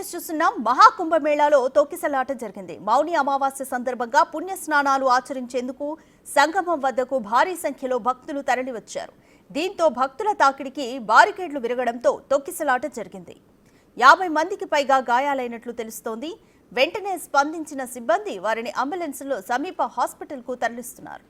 News చూస్తున్నాం. మహాకుంభమేళాలో తొక్కిసలాట జరిగింది. మౌని అమావాస్య సందర్భంగా పుణ్య స్నానాలు ఆచరించేందుకు సంగమం వద్దకు భారీ సంఖ్యలో భక్తులు తరలివచ్చారు. దీంతో భక్తుల తాకిడికి బారికేడ్లు విరగడంతో తొక్కిసలాట జరిగింది. 50 మందికి పైగా గాయాలైనట్లు తెలుస్తోంది. వెంటనే స్పందించిన సిబ్బంది వారిని అంబులెన్స్లో సమీప హాస్పిటల్కు తరలిస్తున్నారు.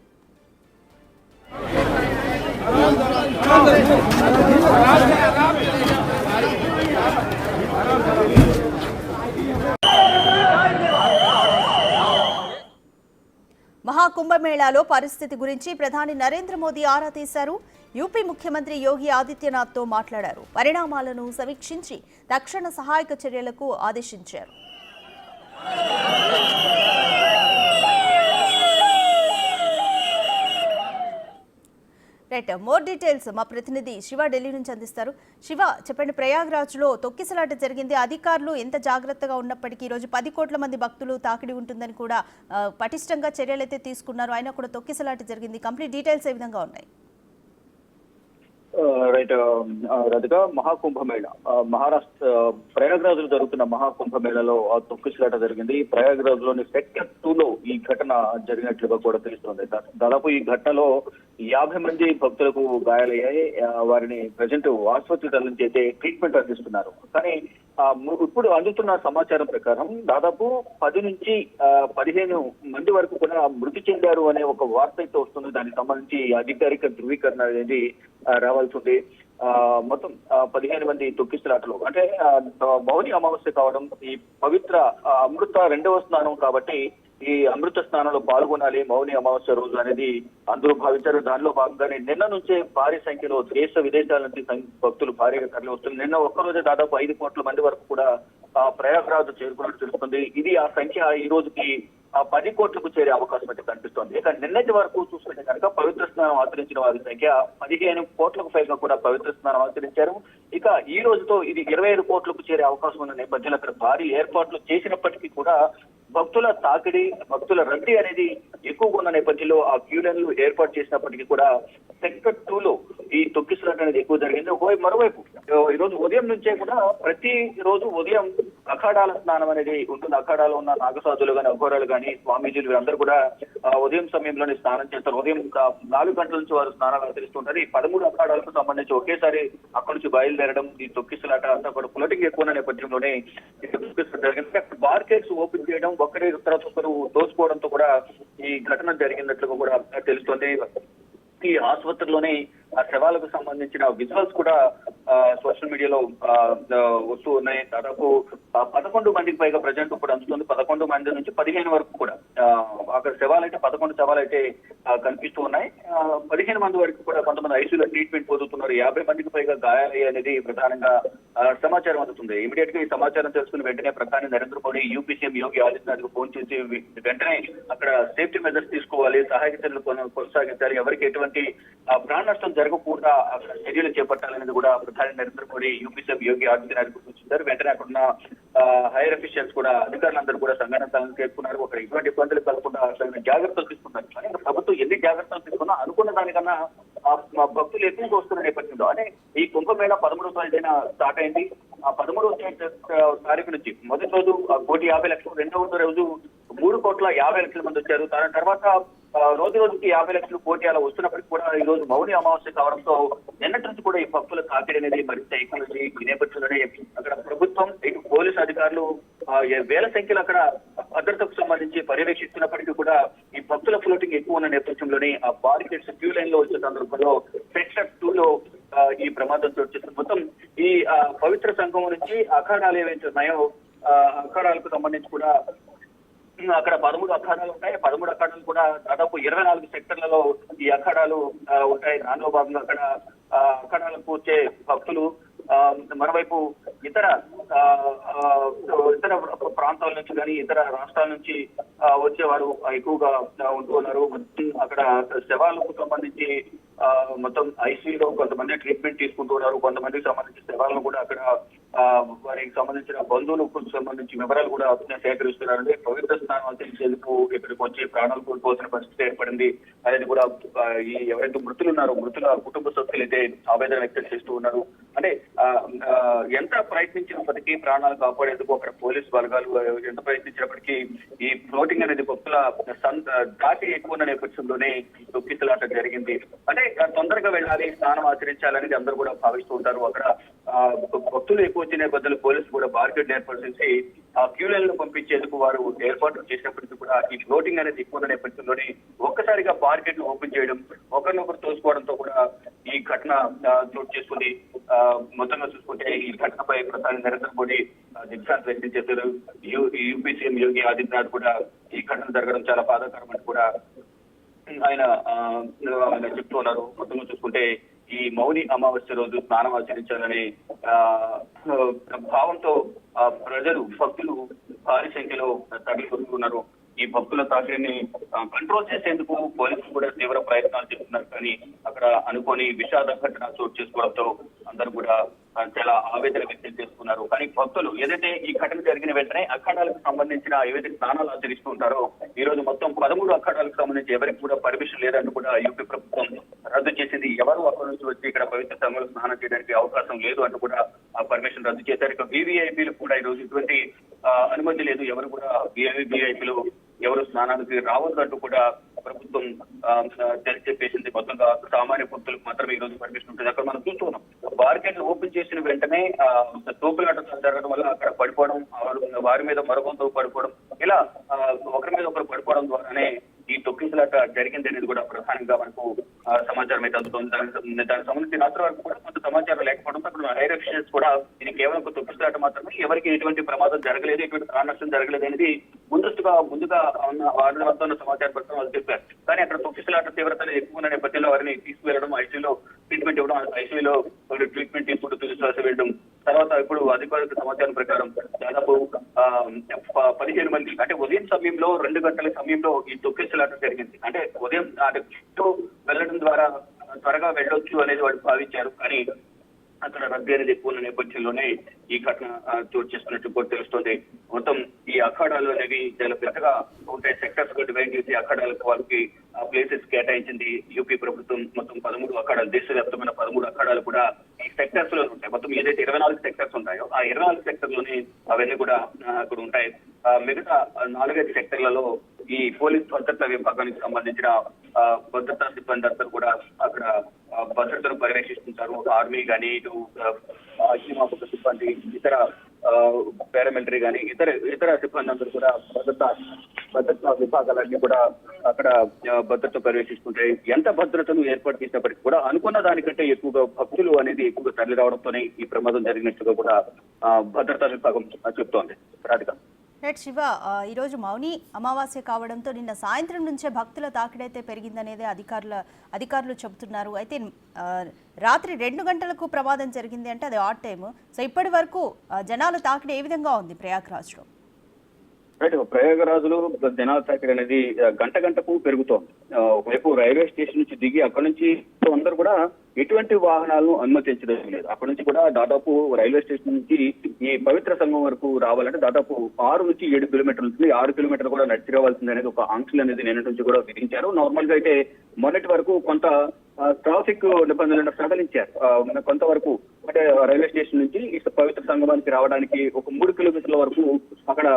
మహాకుంభమేళాలో పరిస్థితి గురించి ప్రధాని నరేంద్ర మోదీ ఆరా తీశారు. యూపీ ముఖ్యమంత్రి యోగి ఆదిత్యనాథ్తో మాట్లాడారు. పరిణామాలను సమీక్షించి తక్షణ సహాయక చర్యలకు ఆదేశించారు. రైట్, మోర్ డీటెయిల్స్ మా ప్రతినిధి శివ ఢిల్లీ నుంచి అందిస్తారు. శివ, చెప్పండి, ప్రయాగ్రాజ్లో తొక్కిసలాట జరిగింది. అధికారులు ఎంత జాగ్రత్తగా ఉన్నప్పటికీ ఈరోజు 10 కోట్ల మంది భక్తులు తాకిడి ఉంటుందని కూడా పటిష్టంగా చర్యలైతే తీసుకున్నారు. అయినా కూడా తొక్కిసలాట జరిగింది. కంప్లీట్ డీటెయిల్స్ ఏ విధంగా ఉన్నాయి? రైట్ రతిక, మహాకుంభమేళ మహారాష్ట్ర ప్రయాగ్రాజ్ లో జరుగుతున్న మహాకుంభమేళలో తొక్కిసలాట జరిగింది. ప్రయాగ్రాజ్ లోని సెక్టర్ 2లో ఈ ఘటన జరిగినట్లుగా కూడా తెలుస్తోంది. దాదాపు ఈ ఘటనలో 50 మంది భక్తులకు గాయాలయ్యాయి. వారిని ప్రజెంట్ ఆసుపత్రి తరలించి అయితే ట్రీట్మెంట్ అందిస్తున్నారు. కానీ ఇప్పుడు అందుతున్న సమాచారం ప్రకారం దాదాపు 10 నుంచి 15 మంది వరకు కూడా మృతి చెందారు అనే ఒక వార్త అయితే వస్తుంది. దానికి సంబంధించి అధికారిక ధృవీకరణ అనేది రావాల్సి ఉంది. మొత్తం 15 మంది తొక్కిసలాటలు, అంటే మౌని అమావాస్య కావడం, ఈ పవిత్ర అమృత 2వ స్నానం కాబట్టి ఈ అమృత స్నానంలో పాల్గొనాలి మౌని అమావాస్య రోజు అనేది అందరూ భావించారు. దానిలో భాగంగానే నిన్న నుంచే భారీ సంఖ్యలో దేశ విదేశాల నుంచి భక్తులు భారీగా తరలి వస్తున్నారు. నిన్న ఒక్కరోజే దాదాపు 5 కోట్ల మంది వరకు కూడా ప్రయాగ్రాజ్ చేరుకున్నట్టు తెలుస్తుంది. ఇది ఆ సంఖ్య ఈ రోజుకి 10 కోట్లకు చేరే అవకాశం అయితే కనిపిస్తోంది. ఇక నిన్నటి వరకు చూసుకుంటే కనుక పవిత్ర స్నానం ఆచరించిన వారి సంఖ్య 15 కోట్లకు పైగా కూడా పవిత్ర స్నానం ఆచరించారు. ఇక ఈ రోజుతో ఇది 25 కోట్లకు చేరే అవకాశం ఉన్న నేపథ్యంలో అక్కడ భారీ ఏర్పాట్లు చేసినప్పటికీ కూడా భక్తుల తాకిడి, భక్తుల రద్దీ అనేది ఎక్కువగా ఉన్న నేపథ్యంలో ఆ క్యూ లైన్లు ఏర్పాటు చేసినప్పటికీ కూడా సెక్టర్ 2లో ఈ తొక్కిసలాట అనేది ఎక్కువ జరిగింది. మరోవైపు ఈ రోజు ఉదయం నుంచే కూడా ప్రతి రోజు ఉదయం అఖాడాల స్నానం అనేది ఉంటుంది. అఖాడాలో ఉన్న నాగసాధులు కానీ, అఘోరాలు కానీ, స్వామీజీలు వీరందరూ కూడా ఉదయం సమయంలోనే స్నానం చేస్తారు. ఉదయం 4 గంటల నుంచి వారు స్నానాలు ఆచరిస్తుంటారు. ఈ 13 అఖాడాలకు సంబంధించి ఒకేసారి అక్కడి నుంచి బయలుదేరడం, ఈ తొక్కిసలాట అంతా కూడా ఫ్లోటింగ్ ఎక్కువ ఉన్న నేపథ్యంలోనే ఈ తొక్కిసలాట జరిగింది. బార్కేడ్స్ ఓపెన్ చేయడం, ఒకరి తర్వాత ఒకరు దోచుకోవడంతో కూడా ఈ ఘటన జరిగినట్లుగా కూడా తెలుస్తోంది. ఈ ఆసుపత్రిలోనే ఆ శవాలకు సంబంధించిన విజువల్స్ కూడా సోషల్ మీడియాలో వస్తూ ఉన్నాయి. దాదాపు 11 మందికి పైగా ప్రజెంట్ ఇప్పుడు అందుతుంది. 11 మంది నుంచి 15 వరకు కూడా అక్కడ శవాలు అయితే 11 శవాలు అయితే కనిపిస్తూ ఉన్నాయి. 15 మంది వరకు కూడా కొంతమంది ఐసీయూలో ట్రీట్మెంట్ పొందుతున్నారు. 50 మందికి పైగా గాయాలయ్యాయి అనేది ప్రధానంగా సమాచారం అందుతుంది. ఇమీడియట్ గా ఈ సమాచారం తెలుసుకుని వెంటనే ప్రధాని నరేంద్ర మోడీ యూపీ సీఎం యోగి ఆదిత్యనాథ్ కు ఫోన్ చేసి వెంటనే అక్కడ సేఫ్టీ మెజర్స్ తీసుకోవాలి, సహాయక చర్యలు కొనసాగించాలి, ఎవరికి ఎటువంటి ప్రాణ నష్టం జరగకుండా అక్కడ చర్యలు చేపట్టాలనేది కూడా ప్రధాని నరేంద్ర మోడీ యూపీ సీఎం యోగి ఆదిత్యనాథ్ కు సూచించారు. వెంటనే అక్కడున్న హైయర్ అఫీషియల్స్ కూడా, అధికారులందరూ కూడా సంఘటన స్థలానికి చేరుకున్నారు. అక్కడ ఎటువంటి ఇబ్బందులు కలగకుండా తగిన జాగ్రత్తలు తీసుకున్నారు. కానీ ప్రభుత్వం ఎన్ని జాగ్రత్తలు తీసుకున్నా అనుకున్న దానికన్నా భక్తులు ఎక్కువగా వస్తున్న నేపథ్యంలో, అంటే ఈ కుంభమేళ 13వ తేదీన స్టార్ట్ అయింది. ఆ 13వ తారీఖు నుంచి మొదటి రోజు 1,50,00,000, రెండవ రోజు 3,50,00,000 మంది వచ్చారు. దాని తర్వాత రోజు రోజుకి 50,00,000 కోటి అలా వస్తున్నప్పటికీ కూడా ఈ రోజు మౌని అమావాస్య కావడంతో నిన్నటి నుంచి కూడా ఈ భక్తుల తాకిడి అనేది మరింత ఎక్కువ. ఈ నేపథ్యంలోనే అక్కడ ప్రభుత్వం, ఇటు పోలీసు అధికారులు వేల సంఖ్యలో అక్కడ భద్రతకు సంబంధించి పర్యవేక్షిస్తున్నప్పటికీ కూడా ఈ భక్తుల ఫ్లోటింగ్ ఎక్కువ ఉన్న నేపథ్యంలోనే ఆ బారికేడ్స్ క్యూ లైన్ లో వచ్చే సందర్భంలో సెక్టర్ 2లో ఈ ప్రమాదం చోటు చేస్తుంది. మొత్తం ఈ పవిత్ర సంఘం నుంచి అఖాడాలు ఏవైతే ఉన్నాయో అఖాడాలకు సంబంధించి కూడా అక్కడ 13 అఖాడాలు ఉంటాయి. 13 అఖాడాలు కూడా దాదాపు 24 సెక్టర్లలో ఈ అఖాడాలు ఉంటాయి. దానిలో భాగంగా అక్కడ అఖాడాలకు వచ్చే భక్తులు మరోవైపు ఇతర ప్రాంతాల నుంచి కానీ ఇతర రాష్ట్రాల నుంచి వచ్చేవారు ఎక్కువగా ఉంటూ ఉన్నారు. అక్కడ శవాలకు సంబంధించి మొత్తం ఐసీయూలో కొంతమంది ట్రీట్మెంట్ తీసుకుంటూ ఉన్నారు. కొంతమందికి సంబంధించి శవాలను కూడా అక్కడ వారికి సంబంధించిన బంధువులకు సంబంధించి వివరాలు కూడా సేకరిస్తున్నారండి. పవిత్ర స్నానం ఆచరించేందుకు ఇక్కడికి వచ్చి ప్రాణాలు కోల్పోవాల్సిన పరిస్థితి ఏర్పడింది అనేది కూడా ఈ ఎవరైతే మృతులు ఉన్నారో మృతుల కుటుంబ సభ్యులు అయితే ఆవేదన వ్యక్తం చేస్తూ ఉన్నారు. అంటే ఎంత ప్రయత్నించినప్పటికీ ప్రాణాలు కాపాడేందుకు అక్కడ పోలీసు బలగాలు ఎంత ప్రయత్నించినప్పటికీ ఈ ఫ్లోటింగ్ అనేది భక్తుల దాటి ఎక్కువ ఉన్న నేపథ్యంలోనే తొక్కిసలాట జరిగింది. అంటే తొందరగా వెళ్ళాలి, స్నానం ఆచరించాలనేది అందరూ కూడా భావిస్తూ ఉంటారు. అక్కడ భక్తులు ఎక్కువ వచ్చిన నేపథ్యంలో పోలీసులు కూడా బార్గెట్ ఏర్పాటు చేసి ఆ క్యూ లైన్ లో పంపించేందుకు వారు ఏర్పాట్లు చేసినప్పటికీ కూడా ఈ ఫ్లోటింగ్ అనేది ఎక్కువ ఉన్న నేపథ్యంలోనే ఒక్కసారిగా బార్గెట్ ఓపెన్ చేయడం, ఒకరినొకరు తోసుకోవడంతో కూడా ఈ ఘటన చోటు చేసుకుంది. మొత్తంగా చూసుకుంటే ఈ ఘటనపై ప్రధాని నరేంద్ర మోడీ దిగ్భ్రాంతి వ్యక్తం చేశారు. యూపీ సీఎం యోగి ఆదిత్యనాథ్ కూడా ఈ ఘటన జరగడం చాలా బాధాకరమని కూడా ఆయన చెప్తూ ఉన్నారు. మొత్తంగా చూసుకుంటే ఈ మౌని అమావాస్య రోజు స్నానం ఆచరించాలని భావంతో ప్రజలు భక్తులు భారీ సంఖ్యలో తరలి వస్తున్నారు. ఈ భక్తుల తాకిడిని కంట్రోల్ చేసేందుకు పోలీసులు కూడా తీవ్ర ప్రయత్నాలు చేస్తున్నారు. కానీ అక్కడ అనుకోని విషాద ఘటన చోటు చేసుకోవడంతో అందరూ కూడా చాలా ఆవేదన వ్యక్తం చేస్తున్నారు. కానీ భక్తులు ఏదైతే ఈ ఘటన జరిగిన వెంటనే అఖాడాలకు సంబంధించిన ఏవైతే స్నానాలు ఆచరిస్తూ ఉంటారో ఈ రోజు మొత్తం 13 అఖాడాలకు సంబంధించి ఎవరికి కూడా పర్మిషన్ లేదంటూ కూడా యూపీ ప్రభుత్వం రద్దు చేసింది. ఎవరు అక్కడి నుంచి వచ్చి ఇక్కడ పవిత్ర సంఘంలో స్నానం చేయడానికి అవకాశం లేదు అంటూ కూడా ఆ పర్మిషన్ రద్దు చేశారు. ఇక వీవీఐపీలకు కూడా ఈ రోజు ఇటువంటి అనుమతి లేదు. ఎవరు కూడా వీవీఐపీలు ఎవరు స్నానానికి రావద్దు అంటూ కూడా ప్రభుత్వం చెప్పేసింది. మొత్తంగా సామాన్య భక్తులకు మాత్రమే ఈ రోజు పర్మిషన్ ఉంటుంది. అక్కడ మనం చూస్తున్నాం బార్గెట్లు ఓపెన్ చేసిన వెంటనే తోపులాట జరగడం వల్ల అక్కడ పడిపోవడం, వారి మీద మరొకరితో పడిపోవడం, ఇలా ఒకరి మీద ఒకరు పడిపోవడం ద్వారానే ఈ తొక్కిసలాట జరిగింది అనేది కూడా ప్రధానంగా మనకు సమాచారం అయితే అందుతుంది. దానికి సంబంధించి రాత్రి వరకు కూడా కొంత సమాచారం లేకపోవడంతో అక్కడ హైర్ అఫీషియల్స్ కూడా ఇది కేవలం ఒక తొక్కిసలాట మాత్రమే, ఎవరికి ఎటువంటి ప్రమాదం జరగలేదు, ఎటువంటి ప్రాణ నష్టం జరగలేదు అనేది ముందుగా వారితో ఉన్న సమాచారం ప్రకారం వాళ్ళు చెప్పారు. కానీ అక్కడ తొక్కిసలాట తీవ్రత ఎక్కువ ఉన్న నేపథ్యంలో వారిని తీసుకువెళ్ళడం, ఐసీయూలో ట్రీట్మెంట్ ఇవ్వడం, ఐసీయూలో ట్రీట్మెంట్ తీసుకుంటూ తుదిశ్వాస వెళ్ళడం, తర్వాత ఇప్పుడు అధికారిక సమాచారం ప్రకారం దాదాపు 15 మంది అంటే ఉదయం సమయంలో 2 గంటల సమయంలో ఈ తొక్కిసలాట జరిగింది. అంటే ఉదయం వెళ్ళడం ద్వారా త్వరగా వెళ్ళొచ్చు అనేది వాళ్ళు భావించారు. కానీ అక్కడ రద్దీ అనేది ఎక్కువ ఉన్న నేపథ్యంలోనే ఈ ఘటన చోటు చేసుకున్నట్టు కూడా తెలుస్తోంది. మొత్తం ఈ అఖాడాలు అనేవి చాలా పెద్దగా ఉంటాయి. సెక్టర్స్ గా డివైడ్ చేసి అఖాడాలకు వాళ్ళకి ప్లేసెస్ కేటాయించింది యూపీ ప్రభుత్వం. మొత్తం 13 అఖాడాలు, దేశవ్యాప్తమైన 13 అఖాడాలు కూడా ఈ సెక్టర్స్ లో ఉంటాయి. మొత్తం ఏదైతే 24 సెక్టర్స్ ఉంటాయో ఆ 24 సెక్టర్ లోనే అవన్నీ కూడా అక్కడ ఉంటాయి. మిగతా 4-5 సెక్టర్లలో ఈ పోలీస్ భద్రతా విభాగానికి సంబంధించిన భద్రతా సిబ్బంది అందరూ కూడా అక్కడ భద్రతను పర్యవేక్షిస్తుంటారు. ఆర్మీ కానీ, ఇటు అగ్నిమాపక సిబ్బంది, ఇతర పారామిలిటరీ కానీ ఇతర సిబ్బంది అందరూ కూడా భద్రతా విభాగాలన్నీ కూడా అక్కడ భద్రత పర్యవేక్షిస్తుంటాయి. ఎంత భద్రతను ఏర్పాటు చేసినప్పటికీ కూడా అనుకున్న దానికంటే ఎక్కువగా భక్తులు అనేది ఎక్కువగా తరలి రావడంతోనే ఈ ప్రమాదం జరిగినట్టుగా కూడా భద్రతా విభాగం చెప్తోంది. రాధిక. రైట్ శివ, ఈరోజు మౌని అమావాస్య కావడంతో నిన్న సాయంత్రం నుంచే భక్తుల తాకిడైతే పెరిగిందనేది అధికారులు చెబుతున్నారు. అయితే రాత్రి 2 గంటలకు ప్రమాదం జరిగింది అంటే అది ఆడ్ టైము. సో ఇప్పటి వరకు జనాల తాకిడి ఏ విధంగా ఉంది ప్రయాగ్రాజ్లో? రైట్, ప్రయాగరాజులో జనాల తాకిడి అనేది గంటకు పెరుగుతోంది. ఒకవైపు రైల్వే స్టేషన్ నుంచి దిగి అక్కడి నుంచి అందరూ కూడా ఎటువంటి వాహనాలను అనుమతించడం లేదు. అక్కడి నుంచి కూడా దాదాపు రైల్వే స్టేషన్ నుంచి ఈ పవిత్ర సంఘం వరకు రావాలంటే దాదాపు 6 నుంచి 7 కిలోమీటర్లు ఉంటుంది. 6 కిలోమీటర్లు కూడా నడిచి రావాల్సింది అనేది ఒక ఆంక్షలు అనేది నిన్నటి నుంచి కూడా విధించారు. నార్మల్ గా అయితే మొన్నటి వరకు కొంత ట్రాఫిక్ నిబంధనలను సడలించారు. కొంతవరకు అంటే రైల్వే స్టేషన్ నుంచి పవిత్ర సంగమానికి రావడానికి ఒక 3 కిలోమీటర్ల వరకు అక్కడ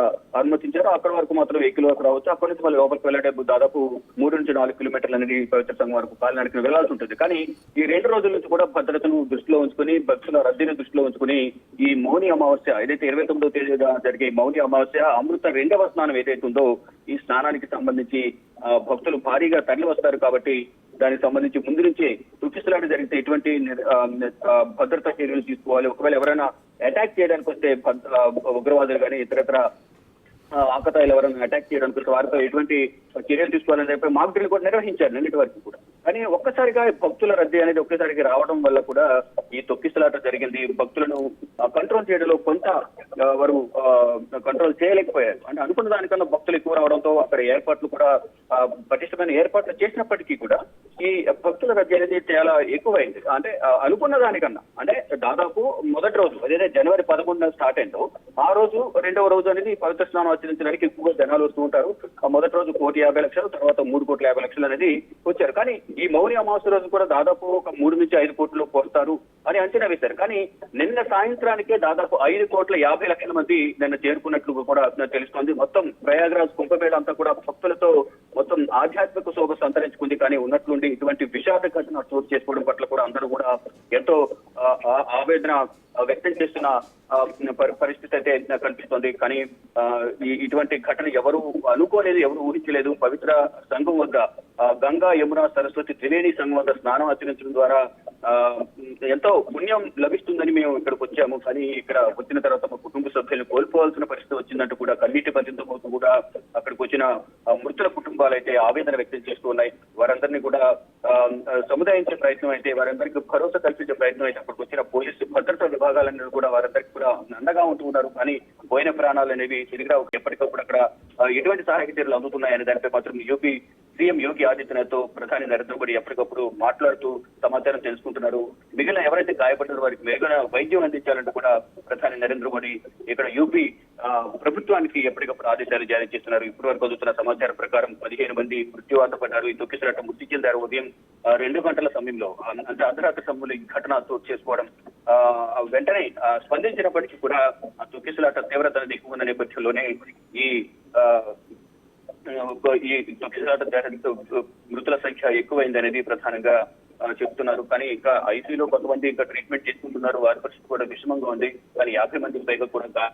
అనుమతించారు. అక్కడ వరకు మాత్రం వెహికల్ వరకు రావచ్చు. అక్కడి నుంచి మళ్ళీ లోపలికి వెళ్ళేటప్పుడు దాదాపు 3 నుంచి 4 కిలోమీటర్లు అనేది పవిత్ర సంఘం వరకు కాలినడకన వెళ్లాల్సి ఉంటుంది. కానీ ఈ 2 రోజుల నుంచి కూడా భద్రతను దృష్టిలో ఉంచుకుని, భక్తుల రద్దీని దృష్టిలో ఉంచుకుని ఈ మౌని అమావాస్య ఏదైతే 29వ తేదీగా జరిగే మౌని అమావాస్య అమృత 2వ స్నానం ఏదైతే ఉందో ఈ స్నానానికి సంబంధించి భక్తులు భారీగా తరలి వస్తారు. కాబట్టి దానికి సంబంధించి ముందు నుంచే తొక్కిసలాట జరిగితే ఎటువంటి భద్రతా చర్యలు తీసుకోవాలి, ఒకవేళ ఎవరైనా అటాక్ చేయడానికి వస్తే ఉగ్రవాదులు కానీ ఇతరత్ర ఆకతాయిలు ఎవరైనా అటాక్ చేయడానికి వస్తే వారితో ఎటువంటి చర్యలు తీసుకోవాలని చెప్పి మాక్ డ్రిల్ కూడా నిర్వహించారు నిన్నటి వరకు కూడా. కానీ ఒక్కసారిగా భక్తుల రద్దీ అనేది ఒక్కసారికి రావడం వల్ల కూడా ఈ తొక్కిసలాట జరిగింది. భక్తులను కంట్రోల్ చేయడంలో కొంత వారు కంట్రోల్ చేయలేకపోయారు. అంటే అనుకున్న దానికన్నా భక్తులు ఎక్కువ రావడంతో అక్కడ ఏర్పాట్లు కూడా పటిష్టమైన ఏర్పాట్లు చేసినప్పటికీ కూడా ఈ భక్తుల రద్దీ అనేది చాలా ఎక్కువైంది. అంటే అనుకున్న దానికన్నా అంటే దాదాపు మొదటి రోజు అదే జనవరి 11న స్టార్ట్ అయిందో ఆ రోజు రెండవ రోజు అనేది పవిత్ర స్నానం ఆచరించడానికి ఎక్కువగా జనాలు వస్తూ ఉంటారు. మొదటి రోజు 1,50,00,000 తర్వాత 3,50,00,000 అనేది వచ్చారు. కానీ ఈ మౌని అమావాస్య రోజు కూడా దాదాపు ఒక 3 నుంచి 5 కోట్లు వస్తారు అని అంచనా వేశారు. కానీ నిన్న సాయంత్రానికే దాదాపు 5,50,00,000 మంది నిన్న చేరుకున్నట్లు కూడా తెలుస్తోంది. మొత్తం ప్రయాగ్రాజ్ కుంభమేళ అంతా కూడా భక్తులతో మొత్తం ఆధ్యాత్మిక శోభ సంతరించుకుంది. కానీ ఉన్నట్లుండి ఇటువంటి విషాద ఘటన చోటు చేసుకోవడం పట్ల కూడా అందరూ కూడా ఎంతో ఆవేదన వ్యక్తం చేస్తున్న పరిస్థితి అయితే కనిపిస్తోంది. కానీ ఇటువంటి ఘటన ఎవరు అనుకోలేదు, ఎవరు ఊహించలేదు. పవిత్ర సంఘం వద్ద గంగా యమున సరస్వతి త్రివేణి సంఘం వద్ద స్నానం ఆచరించడం ద్వారా ఎంతో పుణ్యం లభిస్తుందని మేము ఇక్కడికి వచ్చాము. కానీ ఇక్కడ వచ్చిన తర్వాత మా కుటుంబ సభ్యులను కోల్పోవాల్సిన పరిస్థితి వచ్చిందంటూ కూడా కన్నీటి పర్యంతో కూడా అక్కడికి వచ్చిన మృతుల కుటుంబాలు అయితే ఆవేదన వ్యక్తం చేస్తూ ఉన్నాయి. వారందరినీ కూడా సముదాయించే ప్రయత్నం అయితే, వారందరికీ భరోసా కల్పించే ప్రయత్నం అయితే అక్కడికి వచ్చిన పోలీసు భద్రతా విభాగాలన్నీ కూడా వారందరికీ కూడా అండగా ఉంటూ ఉన్నారు. కానీ పోయిన ప్రాణాలు అనేవి తిరిగి రావు. ఎప్పటికప్పుడు అక్కడ ఎటువంటి సహాయక చర్యలు అందుతున్నాయనే దానిపై మాత్రం యూపీ సీఎం యోగి ఆదిత్యనాథ్ తో ప్రధాని నరేంద్ర మోడీ ఎప్పటికప్పుడు మాట్లాడుతూ సమాచారం తెలుసుకుంటున్నారు. మిగిలిన ఎవరైతే గాయపడ్డారో వారికి మెరుగైన వైద్యం అందించాలంటూ కూడా ప్రధాని నరేంద్ర మోడీ ఇక్కడ యూపీ ప్రభుత్వానికి ఎప్పటికప్పుడు ఆదేశాలు జారీ చేస్తున్నారు. ఇప్పటి వరకు అందుతున్న సమాచారం ప్రకారం 15 మంది మృత్యువాత పడ్డారు. ఈ తొక్కిసలాట మృతి చెందారు. ఉదయం 2 గంటల సమయంలో అంటే అర్ధరాత్రి సమయంలో ఈ ఘటన చోటు చేసుకోవడం వెంటనే స్పందించినప్పటికీ కూడా తొక్కిసలాట తీవ్రత అనేది ఎక్కువ ఉన్న నేపథ్యంలోనే ఈ తొక్కిసలాట మృతుల సంఖ్య ఎక్కువైంది అనేది ప్రధానంగా చెప్తున్నారు. కానీ ఇంకా ఐసీయూలో కొంతమంది ఇంకా ట్రీట్మెంట్ చేసుకుంటున్నారు. వారి పరిస్థితి కూడా విషమంగా ఉంది. కానీ 50 మందికి పైగా కూడా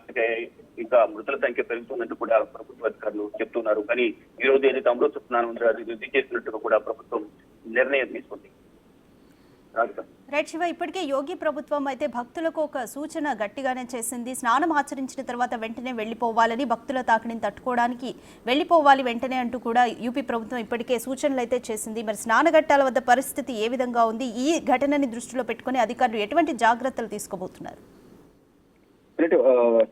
ఇంకా మృతుల సంఖ్య పెరుగుతుందంటూ కూడా ప్రభుత్వ అధికారులు చెప్తున్నారు. కానీ ఈ రోజు ఏదైతే అమృత స్నానం ఉందో అది రద్దు చేసినట్టుగా కూడా ప్రభుత్వం నిర్ణయం తీసుకుంది. రైట్ శివ, ఇప్పటికే యోగి ప్రభుత్వం అయితే భక్తులకు ఒక సూచన గట్టిగానే చేసింది. స్నానం ఆచరించిన తర్వాత వెంటనే వెళ్లిపోవాలని, భక్తుల తాకిడిని తట్టుకోవడానికి వెళ్లిపోవాలి వెంటనే అంటూ కూడా యూపీ ప్రభుత్వం ఇప్పటికే సూచనలు అయితే చేసింది. మరి స్నానఘట్టాల వద్ద పరిస్థితి ఏ విధంగా ఉంది? ఈ ఘటనని దృష్టిలో పెట్టుకుని అధికారులు ఎటువంటి జాగ్రత్తలు తీసుకోబోతున్నారు?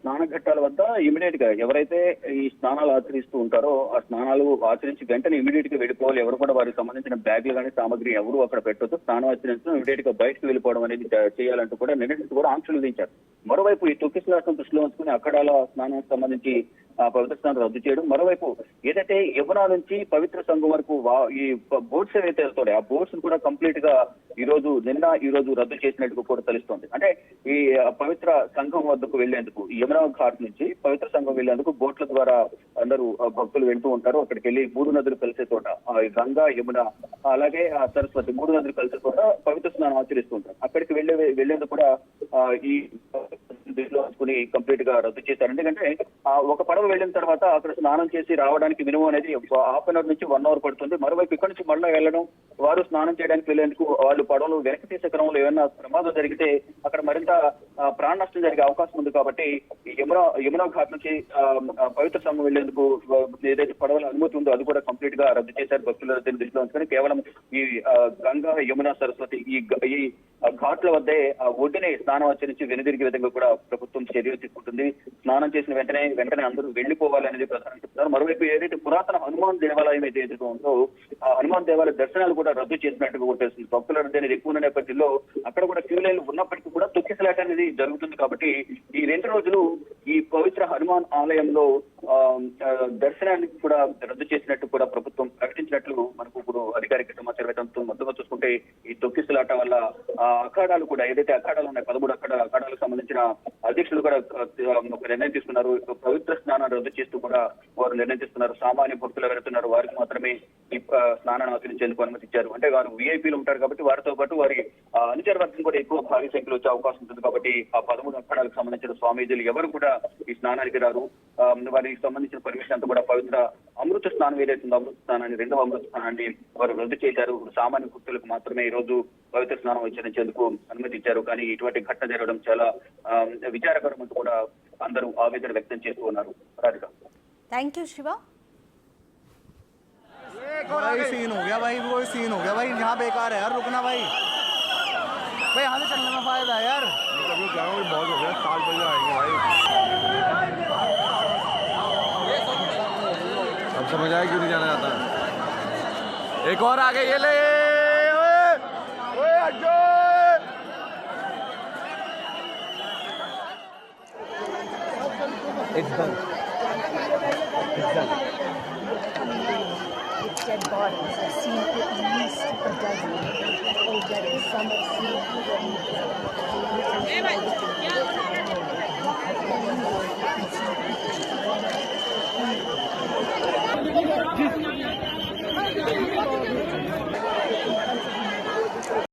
స్నాన ఘట్టాల వద్ద ఇమీడియట్ గా ఎవరైతే ఈ స్నానాలు ఆచరిస్తూ ఉంటారో ఆ స్నానాలు ఆచరించి వెంటనే ఇమీడియట్ గా వెళ్ళిపోవాలి. ఎవరు కూడా వారికి సంబంధించిన బ్యాగులు కానీ సామగ్రి ఎవరు అక్కడ పెట్టొద్దు. స్నానం ఆచరించడం ఇమీడియట్ గా బయటకు వెళ్ళిపోవడం అనేది చేయాలంటూ కూడా నిన్నటి కూడా ఆంక్షలు విధించారు. మరోవైపు ఈ తొక్కిసలాటం దృష్టిలో ఉంచుకుని అఖాడాల స్నానానికి సంబంధించి పవిత్ర స్నానం రద్దు చేయడం, మరోవైపు ఏదైతే యమునా నుంచి పవిత్ర సంఘం వరకు ఈ బోట్స్ ఏవైతే వెళ్తాయో ఆ బోట్స్ కూడా కంప్లీట్ గా ఈ రోజు రద్దు చేసినట్టుగా కూడా తెలుస్తోంది. అంటే ఈ పవిత్ర సంఘం వద్దకు వెళ్లేందుకు యమునా ఘాట్ నుంచి పవిత్ర సంఘం వెళ్లేందుకు బోట్ల ద్వారా అందరూ భక్తులు వెళ్తూ ఉంటారు. అక్కడికి వెళ్ళి 3 నదులు కలిసే చోట గంగా యమున అలాగే సరస్వతి 3 నదులు కలిసే చోట పవిత్ర స్నానం ఆచరిస్తూ ఉంటారు. అక్కడికి వెళ్లేందుకు కూడా ఈ దీంట్లో కంప్లీట్ గా రద్దు చేశారు. ఎందుకంటే ఒక పడవ వెళ్ళిన తర్వాత అక్కడ స్నానం చేసి రావడానికి మినిమం అనేది ½ అవర్ నుంచి 1 అవర్ పడుతుంది. మరోవైపు ఇక్కడ నుంచి మళ్ళీ వెళ్ళడం, వారు స్నానం చేయడానికి వెళ్లేందుకు వాళ్ళు పడవలు వెనక్కి తీసే క్రమంలో ఏమైనా ప్రమాదం జరిగితే అక్కడ మరింత ప్రాణ నష్టం జరిగే అవకాశం ఉంది. కాబట్టి యమునా ఘాట్ నుంచి పవిత్ర సంఘం వెళ్లేందుకు ఏదైతే పడవల అనుమతి ఉందో అది కూడా కంప్లీట్ గా రద్దు చేశారు. భక్తుల దృష్టిలో ఉంచుకొని కేవలం ఈ గంగా యమునా సరస్వతి ఈ ఘాట్ల వద్దే ఒడ్డునే స్నానం ఆచరించి వెనుదిరిగే విధంగా కూడా ప్రభుత్వం చర్యలు తీసుకుంటుంది. స్నానం చేసిన వెంటనే అందరూ వెళ్లిపోవాలనేది ప్రధానంగా చెప్తున్నారు. మరోవైపు ఏదైతే పురాతన హనుమాన్ దేవాలయం ఏదైతే ఉందో ఆ హనుమాన్ దేవాలయ దర్శనాలు కూడా రద్దు చేసినట్టుగా కూడా తెలుస్తుంది. భక్తుల రద్దీ అనేది ఎక్కువ ఉన్న నేపథ్యంలో అక్కడ కూడా క్యూ లైన్లు ఉన్నప్పటికీ కూడా తొక్కిసలాట అనేది జరుగుతుంది. కాబట్టి ఈ 2 రోజులు ఈ పవిత్ర హనుమాన్ ఆలయంలో దర్శనానికి కూడా రద్దు చేసినట్టు కూడా ప్రభుత్వం ప్రకటించినట్లు మనకు ఇప్పుడు అధికారిక సమాచారం మొత్తంగా చూసుకుంటే ఈ తొక్కిసలాట వల్ల అఖాడాలు కూడా ఏదైతే అఖాడాలు ఉన్నాయి 13 అఖాడాలకు సంబంధించిన అధ్యక్షులు కూడా ఒక నిర్ణయం తీసుకున్నారు. పవిత్ర స్నానాన్ని రద్దు చేస్తూ కూడా వారు నిర్ణయం తీసుకున్నారు. సామాన్య భక్తులు వెళ్తున్నారు వారికి మాత్రమే ఈ స్నానాన్ని ఆచరించేందుకు అనుమతించారు. అంటే వారు వీఐపీలు ఉంటారు కాబట్టి వారితో పాటు వారి అనుచర వర్గం కూడా ఎక్కువ భారీ సంఖ్యలో వచ్చే అవకాశం ఉంటుంది. కాబట్టి ఆ 13 అఖాడాలకు సంబంధించిన స్వామీజీలు ఎవరు కూడా ఈ స్నానానికి రారు. వారికి సంబంధించిన పర్మిషన్ అంతా కూడా పవిత్ర అమృత స్నానం ఏదైతుందో అమృత స్నానాన్ని 2వ అమృత స్నానాన్ని వారు రద్దు చేశారు. సామాన్య భక్తులకు మాత్రమే ఈ రోజు పవిత్ర స్నానం ఆచరించేందుకు అనుమతించారు. కానీ ఇటువంటి ఘటన జరగడం చాలా విచారకరమంటూ కూడా అందరూ ఆవేదన వ్యక్తం చేస్తూ ఉన్నారు. Radhika, thank you Shiva. भाई सीन हो गया भाई, कोई सीन हो गया भाई, यहाँ बेकार है यार रुकना भाई। भाई यहाँ से चलने में फायदा है यार। बहुत हो गया, 7 बजे आएंगे भाई। अब समझ आया क्यों नहीं जाना जाता है। एक और आ गए, ये ले ओए ओए हटो। It's done. It's dead bodies. I've seen at least a dozen already. Some have seen already.